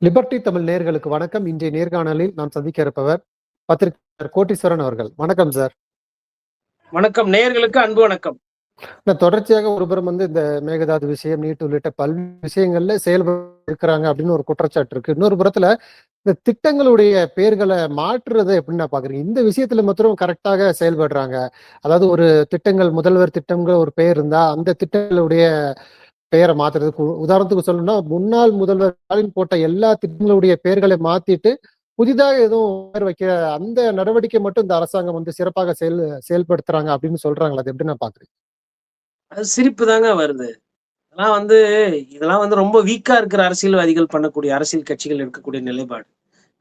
Liberty Tamil நேயர்களுக்கு வணக்கம். இன்றைய நேர்காணலில் நாம் சந்திக்க இருப்பவர் பத்திரிகையாளர் கோட்டீஸ்வரன் அவர்கள். வணக்கம் சார். வணக்கம். நேயர்களுக்கு அன்பு வணக்கம். தொடர்ச்சியாக ஒருபுறம் இந்த மேகதாது விஷயம், நீட் உள்ளிட்ட பல்வேறு விஷயங்கள்ல இருக்கிறாங்க அப்படின்னு ஒரு குற்றச்சாட்டு இருக்கு. இன்னொரு புறத்துல இந்த திட்டங்களுடைய பெயர்களை மாற்றுறதை எப்படின்னா பாக்குறீங்க? இந்த விஷயத்துல மாத்திரம் கரெக்டாக செயல்படுறாங்க. அதாவது ஒரு திட்டங்கள், முதல்வர் திட்டங்கள் ஒரு பெயர் இருந்தா அந்த திட்டங்களுடைய பெயரை மாத்துறதுக்கு உதாரணத்துக்கு சொல்லணும்னா, முன்னாள் முதல்வர் ஸ்டாலின் போட்ட எல்லா திட்டங்களுடைய பெயர்களை மாத்திட்டு புதிதாக எதுவும் பெயர் வைக்கிற அந்த நடவடிக்கை மட்டும் இந்த அரசாங்கம் சிறப்பாக செயல்படுத்துறாங்க அப்படின்னு சொல்றாங்களா? அது எப்படி நான் பாக்குறேன்? அது சிரிப்பு தாங்க வருது. இதெல்லாம் ரொம்ப வீக்கா இருக்கிற அரசியல்வாதிகள் பண்ணக்கூடிய அரசியல் கட்சிகள் இருக்கக்கூடிய நிலைப்பாடு.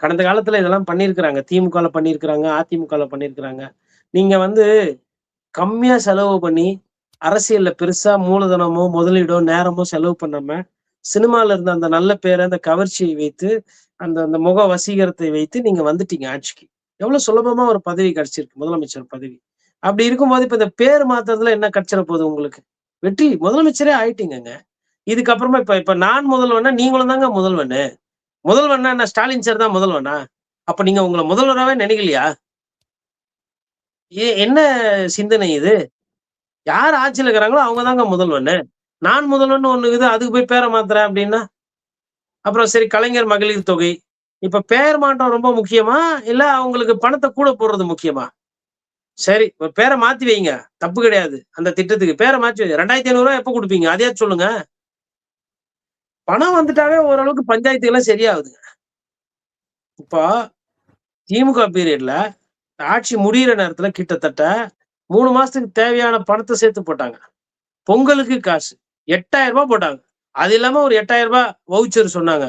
கடந்த காலத்துல இதெல்லாம் பண்ணியிருக்கிறாங்க. திமுகல பண்ணியிருக்கிறாங்க, அதிமுகல பண்ணியிருக்கிறாங்க. நீங்க கம்மியா செலவு பண்ணி அரசியல்ல பெருசா மூலதனமோ, முதலீடோ, நேரமோ செலவு பண்ணாம, சினிமால இருந்த அந்த நல்ல பேரை, அந்த கவர்ச்சியை வைத்து, அந்த அந்த முக வசீகரத்தை வைத்து நீங்க வந்துட்டீங்க ஆட்சிக்கு. எவ்வளவு சுலபமா ஒரு பதவி கிடைச்சிருக்கு, முதலமைச்சர் பதவி. அப்படி இருக்கும்போது இப்ப இந்த பேர் மாத்துறதுல என்ன கிடைச்சிட போகுது உங்களுக்கு? வெற்றி முதலமைச்சரே ஆயிட்டீங்கங்க. இதுக்கப்புறமா இப்ப இப்ப நான் முதல்வனா, நீங்களும் தாங்க முதல்வனு. முதல்வன்னா என்ன ஸ்டாலின் சார் தான் முதல்வனா? அப்ப நீங்க உங்களை முதல்வராவே நினைக்கலையா? என்ன சிந்தனை இது? யார் ஆட்சியில இருக்கிறாங்களோ அவங்க தாங்க முதல்வன்னு. நான் முதல்வன் ஒண்ணு இருக்குது, அதுக்கு போய் பேரை மாத்துறேன் அப்படின்னா அப்புறம் சரி. கலைஞர் மகளிர் தொகை, இப்ப பெயர் மாற்றம் ரொம்ப முக்கியமா, இல்ல அவங்களுக்கு பணத்தை கூட போடுறது முக்கியமா? சரி, பேரை மாத்தி வைங்க, தப்பு கிடையாது. அந்த திட்டத்துக்கு பேரை மாத்தி வைங்க. 2500 எப்ப கொடுப்பீங்க? அதையாவது சொல்லுங்க. பணம் வந்துட்டாவே ஓரளவுக்கு பஞ்சாயத்துக்கெல்லாம் சரியாகுதுங்க. இப்போ திமுக பீரியட்ல ஆட்சி முடியிற நேரத்துல கிட்டத்தட்ட 3 மாசத்துக்கு தேவையான பணத்தை சேர்த்து போட்டாங்க. பொங்கலுக்கு காசு 8000 ரூபாய் போட்டாங்க. அது இல்லாம ஒரு 8000 ரூபாய் வவுச்சர் சொன்னாங்க.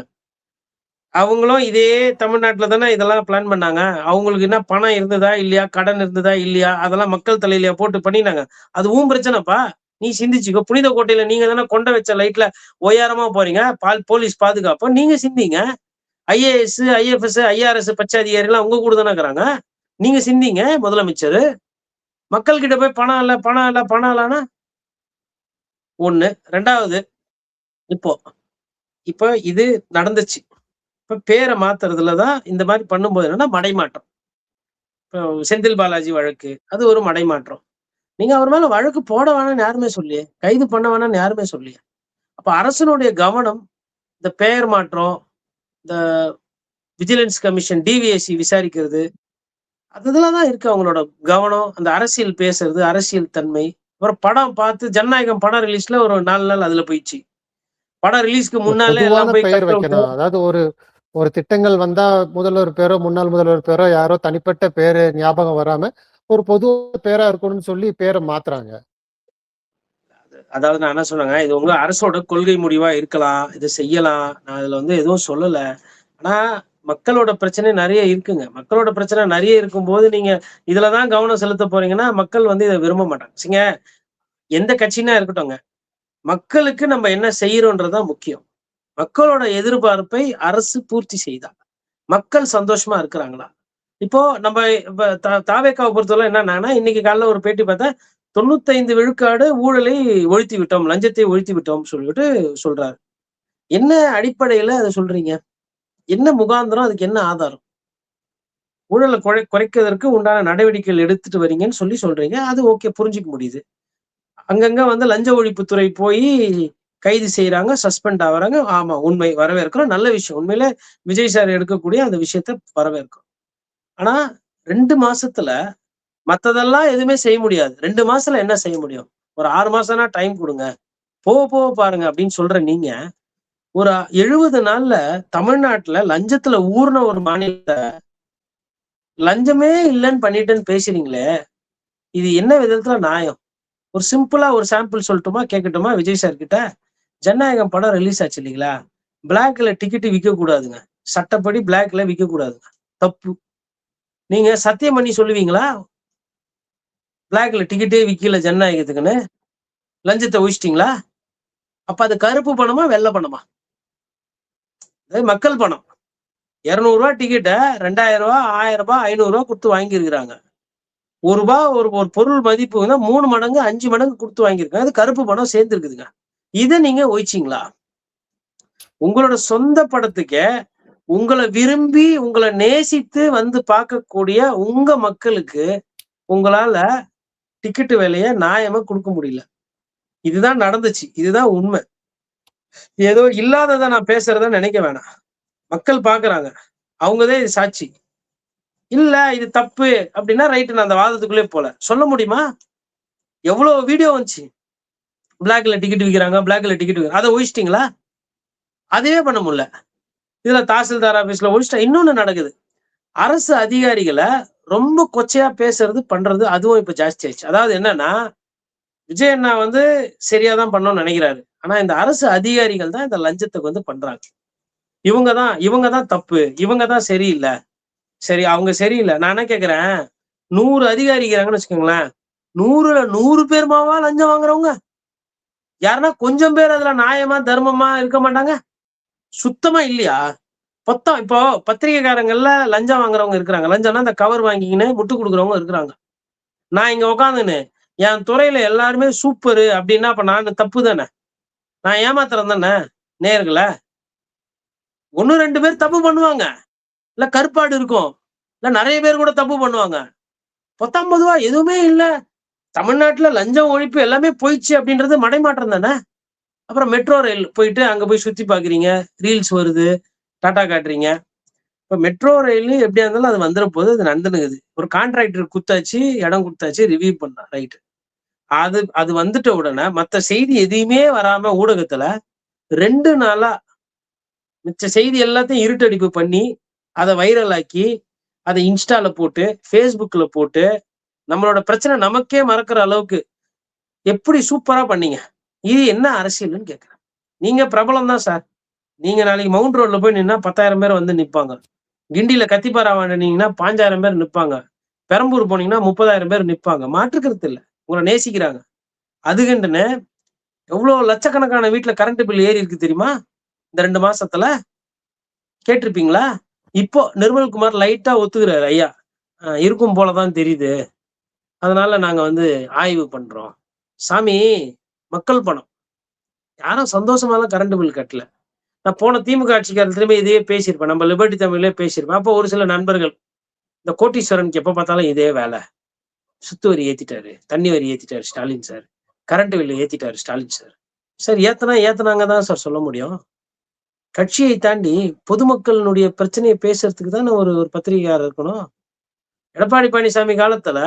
அவங்களும் இதே தமிழ்நாட்டுல தானே இதெல்லாம் பிளான் பண்ணாங்க. அவங்களுக்கு என்ன பணம் இருந்ததா இல்லையா, கடன் இருந்ததா இல்லையா, அதெல்லாம் மக்கள் தலையில போட்டு பண்ணினாங்க. அதுவும் பிரச்சனைப்பா. நீ சிந்திச்சுக்கோ. புனித கோட்டையில நீங்க தானே கொண்ட வச்ச லைட்ல ஒய்யாரமா போறீங்க. போலீஸ் பாதுகாப்பு நீங்க சிந்திங்க. ஐஏஎஸ், ஐஎஃப்எஸ், ஐஆர்எஸ் பச்சை அதிகாரி எல்லாம் உங்க கூட தானே இருக்கிறாங்க. நீங்க சிந்திங்க. முதலமைச்சர் மக்கள் கிட்ட போய் பணம் இல்ல, பணம் இல்ல, பணம் இல்லன்னா ஒண்ணு. ரெண்டாவது, இப்போ இப்ப இது நடந்துச்சு. இப்ப பேரை மாத்துறதுலதான் இந்த மாதிரி பண்ணும்போது என்னன்னா மடைமாற்றம். இப்போ செந்தில் பாலாஜி வழக்கு, அது ஒரு மடைமாற்றம். நீங்க அவர் மேல வழக்கு போட வேணாம்னு யாருமே சொல்லியே, கைது பண்ண வேணாம்னு யாருமே சொல்லியே. அப்ப அரசனுடைய கவனம் இந்த பெயர் மாற்றம், இந்த விஜிலன்ஸ் கமிஷன், டிவிஎஸ்சி விசாரிக்கிறது, அதுலதான் இருக்கு அவங்களோட கவனம். அந்த அரசியல் பேசுறது, அரசியல் தன்மை. அப்புறம் படம் பார்த்து ஜனநாயகம் படம் ரிலீஸ்ல ஒரு 4 நாள் அதுல போயிடுச்சு. படம் ரிலீஸ்க்கு முன்னாலே எல்லாம் போய் பெயர் வைக்கணும். அதாவது ஒரு திட்டங்கள் வந்தா முதல்வர் பேரோ, முன்னாள் முதல்வர் பேரோ, யாரோ தனிப்பட்ட பேரு ஞாபகம் வராம ஒரு பொது பேரா இருக்கணும்னு சொல்லி பேரை மாத்துறாங்க. அதாவது நான் என்ன சொன்னாங்க, இது உங்க அரசோட கொள்கை முடிவா இருக்கலாம், இதை செய்யலாம். நான் அதுல எதுவும் சொல்லல. ஆனா மக்களோட பிரச்சனை நிறைய இருக்குங்க. மக்களோட பிரச்சனை நிறைய இருக்கும்போது நீங்க இதுலதான் கவனம் செலுத்த போறீங்கன்னா மக்கள் இதை விரும்ப மாட்டாங்க. சரிங்க, எந்த கட்சினா இருக்கட்டும்ங்க, மக்களுக்கு நம்ம என்ன செய்யறோன்றதுதான் முக்கியம். மக்களோட எதிர்பார்ப்பை அரசு பூர்த்தி செய்தா மக்கள் சந்தோஷமா இருக்கிறாங்களா? இப்போ நம்ம தாவேக்காவை பொறுத்தவரை என்னன்னா, இன்னைக்கு காலைல ஒரு பேட்டி பார்த்தா 95 விழுக்காடு ஊழலை ஒழித்து விட்டோம், லஞ்சத்தை ஒழித்து விட்டோம் சொல்லிட்டு சொல்றாரு. என்ன அடிப்படையில அதை சொல்றீங்க? என்ன முகாந்திரம்? அதுக்கு என்ன ஆதாரம்? ஊழலை குறைக்கிறதுக்கு உண்டான நடவடிக்கைகள் எடுத்துட்டு வரீங்கன்னு சொல்றீங்க. அது ஓகே, புரிஞ்சுக்க முடியுது. அங்கங்க லஞ்ச ஒழிப்புத்துறை போய் கைது செய்யறாங்க, சஸ்பெண்ட் ஆகுறாங்க. ஆமா, உண்மை, வரவேற்கிறோம், நல்ல விஷயம். உண்மையில விஜய் சார் எடுக்கக்கூடிய அந்த விஷயத்த வரவேற்கிறோம். ஆனா 2 மாசத்துல மத்ததெல்லாம் எதுவுமே செய்ய முடியாது. 2 மாசத்துல என்ன செய்ய முடியும்? ஒரு 6 மாசம்னா டைம் கொடுங்க, போக பாருங்க அப்படின்னு சொல்ற நீங்க, ஒரு 70 நாள்ல தமிழ்நாட்டுல லஞ்சத்துல ஊர்ன ஒரு மாநிலத்தை லஞ்சமே இல்லைன்னு பண்ணிட்டேன்னு பேசுறீங்களே, இது என்ன விதத்துல நியாயம்? ஒரு சிம்பிளா ஒரு சாம்பிள் சொல்லட்டுமா, கேட்கட்டுமா? விஜய் சார் கிட்ட ஜனநாயகம் படம் ரிலீஸ் ஆச்சு இல்லைங்களா? பிளாக்ல டிக்கெட் விற்க கூடாதுங்க. சட்டப்படி பிளாக்ல விற்க கூடாதுங்க, தப்பு. நீங்க சத்தியம் பண்ணி சொல்லுவீங்களா பிளாக்ல டிக்கெட்டே விக்கல ஜனநாயகத்துக்குன்னு? லஞ்சத்தை ஒழிச்சிட்டீங்களா? அப்ப அது கருப்பு பணமா வெள்ளை பணமா? மக்கள் பணம். 200 ரூபாய் டிக்கெட்டை 2000 ரூபாய், 1000 ரூபாய், 500 ரூபாய் கொடுத்து வாங்கியிருக்கிறாங்க. ஒரு பொருள் மதிப்பு 3 மடங்கு 5 மடங்கு கொடுத்து வாங்கியிருக்காங்க. அது கருப்பு பணம் சேர்ந்துருக்குதுங்க. இதை நீங்க ஒழிச்சிங்களா? உங்களோட சொந்த படத்துக்கே உங்களை விரும்பி உங்களை நேசித்து வந்து பார்க்கக்கூடிய உங்க மக்களுக்கு உங்களால டிக்கெட்டு விலையை நியாயமா கொடுக்க முடியல. இதுதான் நடந்துச்சு. இதுதான் உண்மை. ஏதோ இல்லாததை நான் பேசுறத நினைக்க வேணாம். மக்கள் பாக்குறாங்க. அவங்கதான் இது சாட்சி. இல்ல இது தப்பு அப்படின்னா ரைட்டு, நான் அந்த வாதத்துக்குள்ளே போல. சொல்ல முடியுமா? எவ்வளவு வீடியோ வந்துச்சு. பிளாக்ல டிக்கெட் விற்கிறாங்க, பிளாக்ல டிக்கெட் விற்கிறாங்க. அதை ஒழிச்சிட்டீங்களா? அதுவே பண்ண முடியல. இதுல தாசில்தார் ஆபீஸ்ல ஒழிச்சிட்டா. இன்னொன்னு நடக்குது. அரசு அதிகாரிகளை ரொம்ப கொச்சையா பேசுறது பண்றது அதுவும் இப்ப ஜாஸ்தி ஆயிடுச்சு. அதாவது என்னன்னா, விஜய் அண்ணா வந்து சரியாதான் பண்ணணும்னு நினைக்கிறாரு. ஆனா இந்த அரசு அதிகாரிகள் தான் இந்த லஞ்சத்துக்கு வந்து பண்றாங்க. இவங்கதான் தப்பு, இவங்கதான் சரியில்லை. சரி, அவங்க சரியில்லை. நான் என்ன கேக்குறேன், 100 அதிகாரி இருக்கிறாங்கன்னு வச்சுக்கோங்களேன், 100ல 100 பேருமாவா லஞ்சம் வாங்குறவங்க? யாருன்னா கொஞ்சம் பேர் அதுல நியாயமா தர்மமா இருக்க மாட்டாங்க? சுத்தமா இல்லையா? இப்போ பத்திரிகைக்காரங்கள்ல லஞ்சம் வாங்குறவங்க இருக்கிறாங்க. லஞ்சம்னா இந்த கவர் வாங்கிக்கின்னு முட்டு கொடுக்குறவங்க இருக்கிறாங்க. நான் இங்க உட்காந்துன்னு என் துறையில எல்லாருமே சூப்பரு அப்படின்னா அப்ப நான் தப்பு தானே? நான் ஏமாத்துறேன் தானே நேயர்கள? 1, 2 பேர் தப்பு பண்ணுவாங்க. இல்ல கருப்பாடு இருக்கும். இல்ல நிறைய பேர் கூட தப்பு பண்ணுவாங்க. 19 ரூபா எதுவுமே இல்ல. தமிழ்நாட்டுல லஞ்சம் ஒழிப்பு எல்லாமே போயிடுச்சு அப்படின்றது மடைமாற்றம் தானே? அப்புறம் மெட்ரோ ரயில் போயிட்டு அங்க போய் சுத்தி பாக்குறீங்க, ரீல்ஸ் வருது, டாட்டா காட்டுறீங்க. இப்ப மெட்ரோ ரயில் எப்படியா இருந்தாலும் அது வந்துட போது, அது நடந்துனுக்குது. ஒரு கான்ட்ராக்டர் குத்தாச்சு, இடம் குடுத்தாச்சு, ரிவ்யூ பண்ணா ரைட். அது வந்துட்ட உடனே மத்த செய்தி எதையுமே வராம ஊடகத்துல 2 நாளா மிச்ச செய்தி எல்லாத்தையும் இருட்டடிப்பு பண்ணி, அதை வைரல் ஆக்கி, அதை இன்ஸ்டால போட்டு, ஃபேஸ்புக்ல போட்டு, நம்மளோட பிரச்சனை நமக்கே மறக்கிற அளவுக்கு எப்படி சூப்பரா பண்ணீங்க. இது என்ன அரசியல்னு கேட்கிறேன். நீங்க பிரபலம் தான் சார். நீங்க நாளைக்கு மவுண்ட் ரோட்ல போய் நின்னா 10,000 பேர் வந்து நிப்பாங்க. கிண்டியில கத்திப்பாரா வாண்டினீங்கன்னா 5,000 பேர் நிப்பாங்க. பெரம்பூர் போனீங்கன்னா 30,000 பேர் நிப்பாங்க. மாற்றுக்கிறது இல்ல. உங்களை நேசிக்கிறாங்க. அதுக்குன்னு எவ்வளவு லட்சக்கணக்கான வீட்டுல கரண்ட் பில் ஏறி இருக்கு தெரியுமா? இந்த 2 மாசத்துல கேட்டிருப்பீங்களா? இப்போ நிர்மல்குமார் லைட்டா ஒத்துக்கிறாரு. ஐயா இருக்கும் போலதான் தெரியுது. அதனால நாங்க வந்து ஆய்வு பண்றோம். சாமி, மக்கள் பணம். யாரும் சந்தோஷமாலாம் கரண்ட் பில் கட்டல. நான் போன திமுக ஆட்சி காலத்திலுமே இதையே பேசியிருப்பேன். நம்ம லிபர்டி தமிழ்லயே பேசியிருப்பேன். அப்போ ஒரு சில நண்பர்கள், இந்த கோட்டீஸ்வரனுக்கு எப்ப பார்த்தாலும் இதே வேலை. சுத்து வரி ஏத்திட்டாரு, தண்ணி வரி ஏத்திட்டாரு ஸ்டாலின் சார், கரண்ட் பில் ஏத்திட்டாரு ஸ்டாலின் சார். சார் ஏத்துனாங்க தான் சார் சொல்ல முடியும். கட்சியை தாண்டி பொதுமக்களுடைய பிரச்சனையை பேசுறதுக்கு தானே ஒரு பத்திரிகையாளர் இருக்கணும். எடப்பாடி பழனிசாமி காலத்துல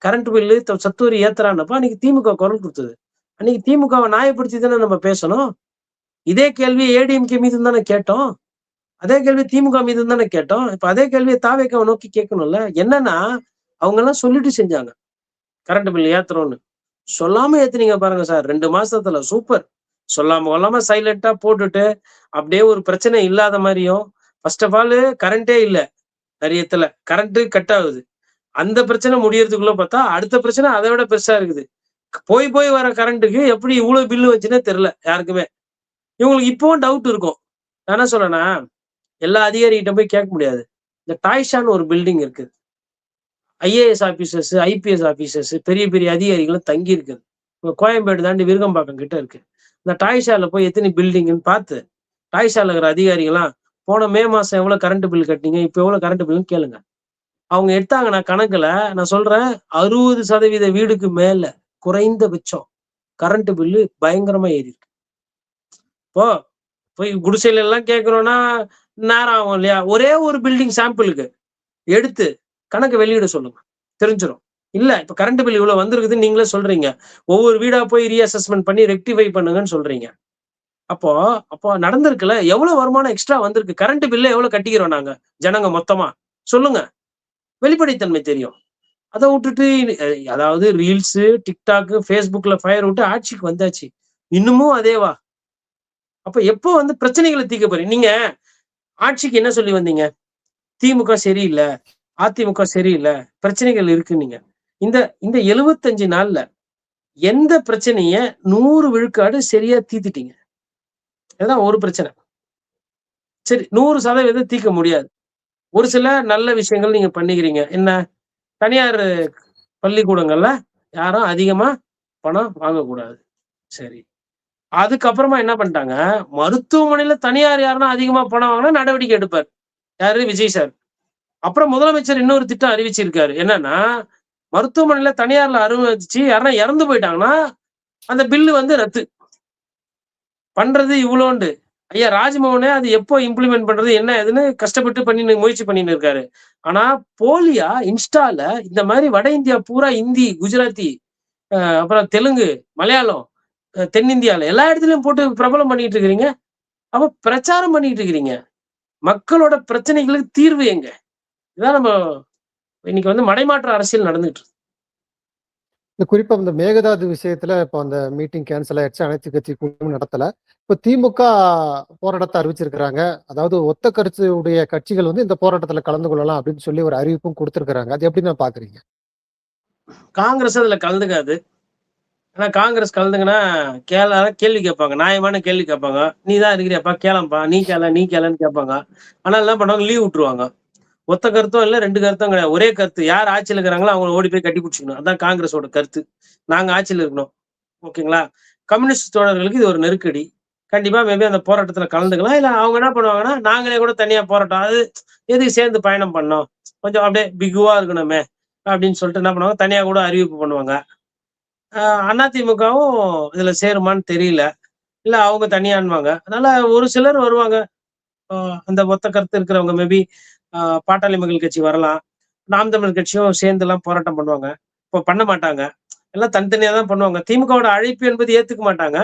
கரண்ட் பில்லு சத்து வரி ஏத்துறான்னப்ப அன்னைக்கு திமுக குரல் கொடுத்தது. அன்னைக்கு திமுகவை நியாயப்படுத்தி தானே நம்ம பேசணும். இதே கேள்வி ஏடிஎம்கே மீது தானே கேட்டோம். அதே கேள்வி திமுக மீது தானே கேட்டோம். இப்ப அதே கேள்வியை தாவேக்காவை நோக்கி கேட்கணும்ல. என்னன்னா அவங்க எல்லாம் சொல்லிட்டு செஞ்சாங்க கரண்ட் பில் ஏத்துறோம்னு. சொல்லாம ஏத்துனீங்க பாருங்க சார். 2 மாசத்துல சூப்பர். சொல்லாம சைலண்டா போட்டுட்டு அப்படியே ஒரு பிரச்சனை இல்லாத மாதிரியும். ஃபர்ஸ்ட் ஆஃப் ஆல் கரண்டே இல்ல, நிறையத்துல கரண்ட் கட் ஆகுது. அந்த பிரச்சனை முடியறதுக்குள்ள பார்த்தா அடுத்த பிரச்சனை அதை விட பெருசா இருக்குது. போய் வர கரண்ட்டுக்கு எப்படி இவ்வளவு பில்லு வச்சுன்னே தெரியல யாருக்குமே. இவங்களுக்கு இப்பவும் டவுட் இருக்கும். நான் என்ன சொல்றேன்னா, எல்லா அதிகாரிகிட்ட போய் கேட்க முடியாது. இந்த டாய்ஷான்னு ஒரு பில்டிங் இருக்கு. ஐஏஎஸ் ஆபீசர்ஸ், ஐபிஎஸ் ஆபீசர்ஸ், பெரிய பெரிய அதிகாரிகளும் தங்கி இருக்குது. கோயம்பேடு தாண்டி விருகம்பாக்கம் கிட்ட இருக்கு. இந்த டாய்ஷால போய் எத்தனை பில்டிங்னு பார்த்து, டாய்ஷால இருக்கிற அதிகாரிகளாம் போன மே மாசம் எவ்வளவு கரண்ட் பில் கட்டினீங்க, இப்ப எவ்வளவு கரண்ட் பில்னு கேளுங்க. அவங்க எடுத்தாங்கன்னா கணக்குல நான் சொல்றேன் 60% வீடுக்கு மேல குறைந்தபட்சம் கரண்ட் பில்லு பயங்கரமா ஏறி இருக்கு. இப்போ போய் குடிசையில எல்லாம் கேட்கணும்னா நேரம் ஆகும் இல்லையா? ஒரே ஒரு பில்டிங் சாம்பிளுக்கு எடுத்து கணக்கு வெளியிட சொல்லுங்க, தெரிஞ்சிடும். இல்ல இப்ப கரண்ட் பில் இவ்வளவு வந்திருக்குதுன்னு நீங்களே சொல்றீங்க. ஒவ்வொரு வீடா போய் ரீஅசஸ்மெண்ட் பண்ணி ரெக்டிஃபை பண்ணுங்கன்னு சொல்றீங்க. அப்போ நடந்திருக்குல்ல, எவ்வளவு வருமானம் எக்ஸ்ட்ரா வந்திருக்கு. கரண்ட் பில்ல எவ்வளவு கட்டிக்கிறோம் நாங்க ஜனங்க மொத்தமா சொல்லுங்க. வெளிப்படைத்தன்மை தெரியும். அதை விட்டுட்டு அதாவது ரீல்ஸ், டிக்டாக், ஃபேஸ்புக்ல ஃபயர் விட்டு ஆட்சிக்கு வந்தாச்சு. இன்னமும் அதேவா? அப்ப எப்போ வந்து பிரச்சனைகளை தீர்க்க போறீங்க? நீங்க ஆட்சிக்கு என்ன சொல்லி வந்தீங்க? திமுக சரியில்லை, அதிமுக சரியில்லை, பிரச்சனைகள் இருக்கு. நீங்க இந்த 75 நாள்ல எந்த பிரச்சனைய 100 விழுக்காடு சரியா தீர்த்துட்டீங்க? அதுதான் ஒரு பிரச்சனை. சரி, 100% தீர்க்க முடியாது. ஒரு சில நல்ல விஷயங்கள் நீங்க பண்ணிக்கிறீங்க. என்ன? தனியார் பள்ளிக்கூடங்கள்ல யாரும் அதிகமா பணம் வாங்கக்கூடாது. சரி, அதுக்கப்புறமா என்ன பண்ணிட்டாங்க? மருத்துவமனையில தனியார் யாருன்னா அதிகமா பணம் வாங்கினா நடவடிக்கை எடுப்பார். யாரு? விஜய் சார். அப்புறம் முதலமைச்சர் இன்னொரு திட்டம் அறிவிச்சிருக்காரு. என்னன்னா, மருத்துவமனையில தனியார்ல அனுமதிச்சு யாருன்னா இறந்து போயிட்டாங்கன்னா, அந்த பில்லு வந்து ரத்து. பண்றது இவ்வளோண்டு. ஐயா ராஜ்மோகனே அது எப்போ இம்ப்ளிமெண்ட் பண்றது என்ன ஏதுன்னு கஷ்டப்பட்டு முயற்சி பண்ணின்னு இருக்காரு. ஆனா போலியா இன்ஸ்டால இந்த மாரி வட இந்தியா பூரா ஹிந்தி, குஜராத்தி, அப்புறம் தெலுங்கு, மலையாளம், தென்னிந்தியால எல்லா இடத்துலயும் போட்டு பிரபலம் பண்ணிட்டு இருக்கிறீங்க. அப்ப பிரச்சாரம் பண்ணிட்டு இருக்கிறீங்க. மக்களோட பிரச்சனைகளுக்கு தீர்வு எங்க? இதான் நம்ம இன்னைக்கு வந்து மடைமாற்று அரசியல் நடந்துட்டு இருக்கு. இந்த குறிப்பா இந்த மேகதாது விஷயத்துல இப்போ அந்த மீட்டிங் கேன்சல் ஆயிடுச்சு. அனைத்து கட்சி கூட்டமும் நடத்தல. இப்போ திமுக போராட்டத்தை அறிவிச்சிருக்கிறாங்க. அதாவது ஒத்த கருத்து உடைய கட்சிகள் வந்து இந்த போராட்டத்துல கலந்து கொள்ளலாம் அப்படின்னு சொல்லி ஒரு அறிவிப்பும் கொடுத்திருக்கிறாங்க. அது எப்படி நான் பாக்குறீங்க? காங்கிரஸ் அதுல கலந்துக்காது. ஆனா காங்கிரஸ் கலந்துங்கன்னா கேள்வி கேட்பாங்க. நியாயமான கேள்வி கேட்பாங்க. நீ தான் இருக்கிறியாப்பா கேளம்பா, நீ கேளன்னு கேட்பாங்க. ஆனா என்ன பண்ணுவாங்க, லீவ் விட்டுருவாங்க. ஒத்த கருத்தும் இல்ல, 2 கருத்தும் கிடையாது. ஒரே கருத்து. யார் ஆட்சியில இருக்கிறாங்களோ அவங்கள ஓடி போய் கட்டி பிடிச்சிக்கணும். அதான் காங்கிரஸோட கருத்து. நாங்க ஆட்சியில இருக்கணும். ஓகேங்களா? கம்யூனிஸ்ட் தோழர்களுக்கு இது ஒரு நெருக்கடி. கண்டிப்பா மேபி அந்த போராட்டத்துல கலந்துக்கலாம். இல்ல அவங்க என்ன பண்ணுவாங்கன்னா, நாங்களே கூட தனியா போராட்டம். அது எதுக்கு சேர்ந்து பயணம் பண்ணோம்? கொஞ்சம் அப்படியே பிகுவா இருக்கணுமே! அப்படின்னு சொல்லிட்டு என்ன பண்ணுவாங்க, தனியா கூட அறிவிப்பு பண்ணுவாங்க. அதிமுகவும் இதுல சேருமான்னு தெரியல. இல்ல அவங்க தனியான்னுவாங்க. அதனால ஒரு சிலர் வருவாங்க. அ அந்த ஒத்த கருத்து இருக்கிறவங்க மேபி பாட்டாளி மக்கள் கட்சி வரலாம். நாம் தமிழர் கட்சியும் சேர்ந்துலாம் போராட்டம் பண்ணுவாங்க. இப்போ பண்ண மாட்டாங்க. எல்லாம் தனித்தனியா தான் பண்ணுவாங்க. திமுகவோட அழைப்பு என்பது ஏத்துக்க மாட்டாங்க.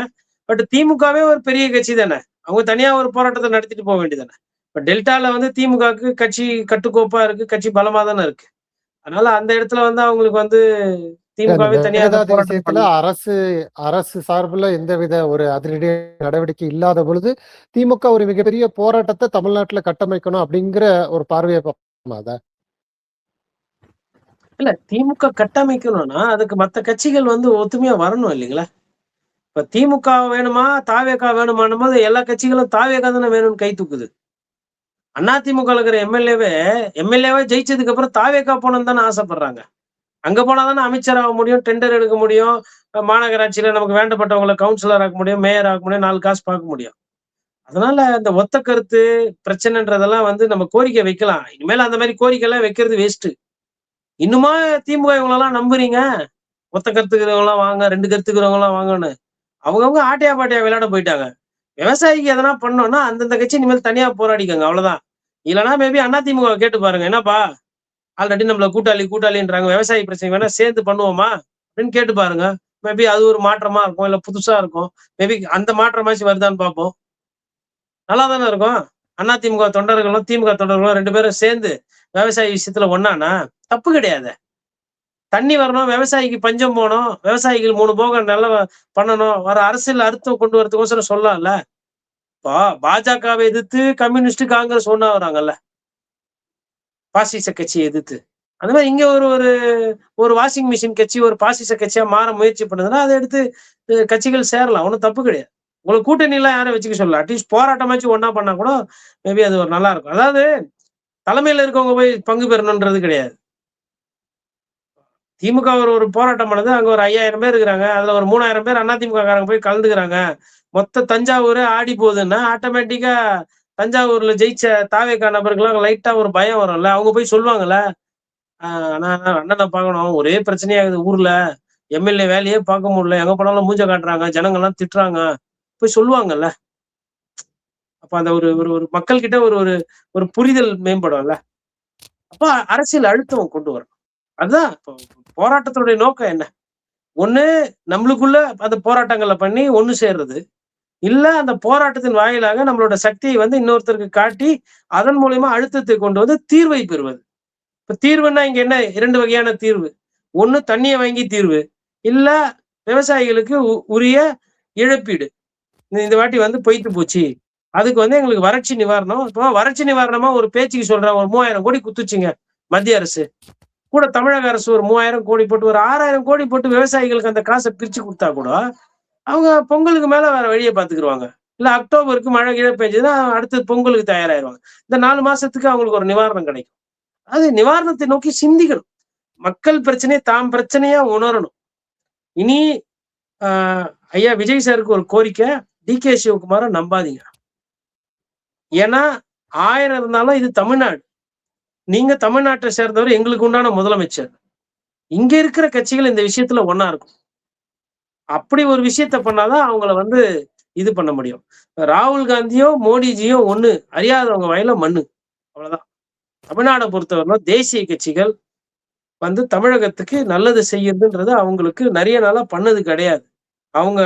பட் திமுகவே ஒரு பெரிய கட்சி தானே. அவங்க தனியா ஒரு போராட்டத்த நடத்திட்டு போ வேண்டியது தானே. இப்ப டெல்டால வந்து திமுகவுக்கு கட்சி கட்டுக்கோப்பா இருக்கு. கட்சி பலமா தானே இருக்கு. அதனால அந்த இடத்துல வந்து அவங்களுக்கு வந்து இந்த திமுகவே தனியா அந்த மேகதாது போராட்டம் விஷயத்துல பண்ணலாம். அரசு சார்புல எந்தவித ஒரு அதிரடி நடவடிக்கை இல்லாத பொழுது திமுக ஒரு மிகப்பெரிய போராட்டத்தை தமிழ்நாட்டுல கட்டமைக்கணும் அப்படிங்கிற ஒரு பார்வையை பார்க்கணுமா அத? இல்ல திமுக கட்டமைக்கணும்னா, அதுக்கு மத்த கட்சிகள் வந்து ஒத்துமையா வரணும் இல்லைங்களா? இப்ப திமுக வேணுமா, தாவேகா வேணுமான்னும்போது எல்லா கட்சிகளும் தாவேகா தானே வேணும்னு கை தூக்குது. அதிமுகல இருக்கிற எம்எல்ஏவா ஜெயிச்சதுக்கு அப்புறம் தாவேகா போணும்னு தானே ஆசைப்படுறாங்க. அங்க போனா தானே அமைச்சர் ஆக முடியும், டெண்டர் எடுக்க முடியும், மாநகராட்சியில நமக்கு வேண்டப்பட்டவங்கள கவுன்சிலர் ஆக்க முடியும், மேயர் ஆக்க முடியும், 4 காசு பார்க்க முடியும். அதனால இந்த ஒத்த கருத்து பிரச்சனைன்றதெல்லாம் வந்து நம்ம கோரிக்கை வைக்கலாம். இனிமேல் அந்த மாரி கோரிக்கை எல்லாம் வைக்கிறது வேஸ்ட். இன்னுமா திமுக இவங்களெல்லாம் நம்புறீங்க? ஒத்த கருத்துக்கிறவங்கலாம் வாங்க, 2 கருத்துக்கிறவங்கலாம் வாங்கன்னு. அவங்கவங்க ஆட்டையா பாட்டையா விளையாட போயிட்டாங்க. விவசாயிக்கு எதனா பண்ணோம்னா, அந்தந்த கட்சி இனிமேல் தனியா போராடிக்கங்க அவ்வளவுதான். இல்லன்னா மேபி அதிமுகவ கேட்டு பாருங்க. "என்னப்பா ஆல்ரெடி நம்மள கூட்டாளின்றாங்க. விவசாயி பிரச்சனை வேணா சேர்ந்து பண்ணுவோமா?" அப்படின்னு கேட்டு பாருங்க. மேபி அது ஒரு மாற்றமா இருக்கும். இல்ல புதுசா இருக்கும். மேபி அந்த மாற்றமாச்சும் வருதான்னு பார்ப்போம். நல்லா தானே இருக்கும். அதிமுக தொண்டர்களும், திமுக தொண்டர்களும் 2 பேரும் சேர்ந்து விவசாயி விஷயத்துல ஒண்ணானா? தப்பு கிடையாது. தண்ணி வரணும், விவசாயிக்கு பஞ்சம் போணும், விவசாயிகள் 3 போகம் நல்லா பண்ணணும். வர அரசியல் அர்த்தம் கொண்டு வரதுக்கோசரம் சொல்லலாம்ல. இப்போ பாஜகவை எதிர்த்து கம்யூனிஸ்ட், காங்கிரஸ் ஒண்ணா வராங்கல்ல. பாசிச கட்சிய எதிர்த்து. அந்த மாரி இங்க ஒரு ஒரு ஒரு வாஷிங் மிஷின் கட்சி ஒரு பாசிச கட்சியா மாற முயற்சி பண்ணுதுன்னா, அத எடுத்து கட்சிகள் சேரலாம். ஒண்ணும் தப்பு கிடையாது. உங்களுக்கு கூட்டணிலாம் யாரும் வச்சுக்க சொல்லல. அட்லீஸ்ட் போராட்டமாச்சும் ஒண்ணா பண்ணா கூட மேபி அது ஒரு நல்லா இருக்கும். அதாவது தலைமையில இருக்கவங்க போய் பங்கு பெறணும்ன்றது கிடையாது. திமுக ஒரு ஒரு போராட்டம் பண்ணுது. அங்க ஒரு 5000 பேர் இருக்கிறாங்க. அதுல ஒரு 3000 பேர் அதிமுக காரங்க போய் கலந்துக்கிறாங்க. மொத்த தஞ்சாவூரே ஆடி போகுதுன்னா, ஆட்டோமேட்டிக்கா தஞ்சாவூர்ல ஜெயிச்ச தாவேகா நபருக்கெல்லாம் லைட்டா ஒரு பயம் வரும்ல. அவங்க போய் சொல்லுவாங்கல்ல, "அண்ணா அண்ணன பார்க்கணும். ஒரே பிரச்சனையா இருக்குது ஊர்ல. எம்எல்ஏ வேலையே பார்க்க முடியல. எங்க போனாலும் மூஞ்ச காட்டுறாங்க. ஜனங்கலாம் திட்டுறாங்க." போய் சொல்லுவாங்கல்ல. அப்ப அந்த ஒரு ஒரு ஒரு மக்கள் கிட்ட ஒரு ஒரு ஒரு புரிதல் மேம்படும்ல. அப்ப அரசியல் அழுத்தம் கொண்டு வரணும். அதுதான் இப்போ போராட்டத்தினுடைய நோக்கம் என்ன? ஒண்ணு நம்மளுக்குள்ள அந்த போராட்டங்கள பண்ணி ஒண்ணு சேர்றது. இல்ல அந்த போராட்டத்தின் வாயிலாக நம்மளோட சக்தியை வந்து இன்னொருத்தருக்கு காட்டி, அதன் மூலியமா அழுத்தத்தை கொண்டு வந்து தீர்வை பெறுவது. இப்ப தீர்வுன்னா இங்க என்ன 2 வகையான தீர்வு. ஒண்ணு தண்ணிய வாங்கி தீர்வு. இல்ல விவசாயிகளுக்கு உரிய இழப்பீடு. இந்த வாட்டி வந்து பொய்த்து போச்சு. அதுக்கு வந்து எங்களுக்கு வறட்சி நிவாரணம். இப்போ வறட்சி நிவாரணமா ஒரு பேச்சுக்கு சொல்றேன். ஒரு 3000 கோடி குத்துச்சுங்க மத்திய அரசு. கூட தமிழக அரசு ஒரு 3000 கோடி போட்டு ஒரு 6000 கோடி போட்டு விவசாயிகளுக்கு அந்த காச பிரிச்சு குடுத்தா கூட, அவங்க பொங்கலுக்கு மேல வேற வழிய பார்த்துக்குருவாங்க. இல்ல அக்டோபருக்கு மழை கிழ பெஞ்சதுன்னா, அடுத்தது பொங்கலுக்கு தயாராயிருவாங்க. இந்த 4 மாசத்துக்கு அவங்களுக்கு ஒரு நிவாரணம் கிடைக்கும். அது நிவாரணத்தை நோக்கி சிந்திக்கணும். மக்கள் பிரச்சனைய தாம் பிரச்சனையா உணரணும். இனி அ ஐயா விஜய் சாருக்கு ஒரு கோரிக்கை, டி.கே. சிவகுமார நம்பாதீங்க. ஏன்னா, 1000 இருந்தாலும் இது தமிழ்நாடு. நீங்க தமிழ்நாட்டை சேர்ந்தவர், எங்களுக்கு உண்டான முதலமைச்சர். இங்க இருக்கிற கட்சிகள் இந்த விஷயத்துல ஒண்ணா இருக்கும். அப்படி ஒரு விஷயத்த பண்ணாதான் அவங்கள வந்து இது பண்ண முடியும். ராகுல் காந்தியோ, மோடிஜியோ ஒண்ணு, அறியாதவங்க வாயில மண்ணு. அவ்வளவுதான். தமிழ்நாட பொறுத்தவரையில தேசிய கட்சிகள் வந்து தமிழகத்துக்கு நல்லது செய்யுதுன்றது அவங்களுக்கு நிறைய நாளா பண்ணது கிடையாது. அவங்க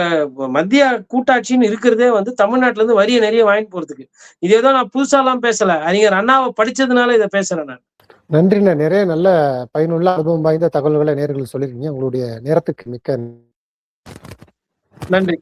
மத்திய கூட்டாட்சின்னு இருக்கிறதே வந்து தமிழ்நாட்டுல இருந்து வரிய நிறைய வாங்கிட்டு போறதுக்கு. இது ஏதோ நான் புதுசாலாம் பேசல. அறிஞர் அண்ணாவை படிச்சதுனால இதை பேசுறேன் நான். நன்றிண்ணே. நிறைய நல்ல பயனுள்ள அனுபவம் வாய்ந்த தகவல்களை நேயர்களுக்கு சொல்லியிருக்கீங்க. உங்களுடைய நேரத்துக்கு மிக்க நன்றி.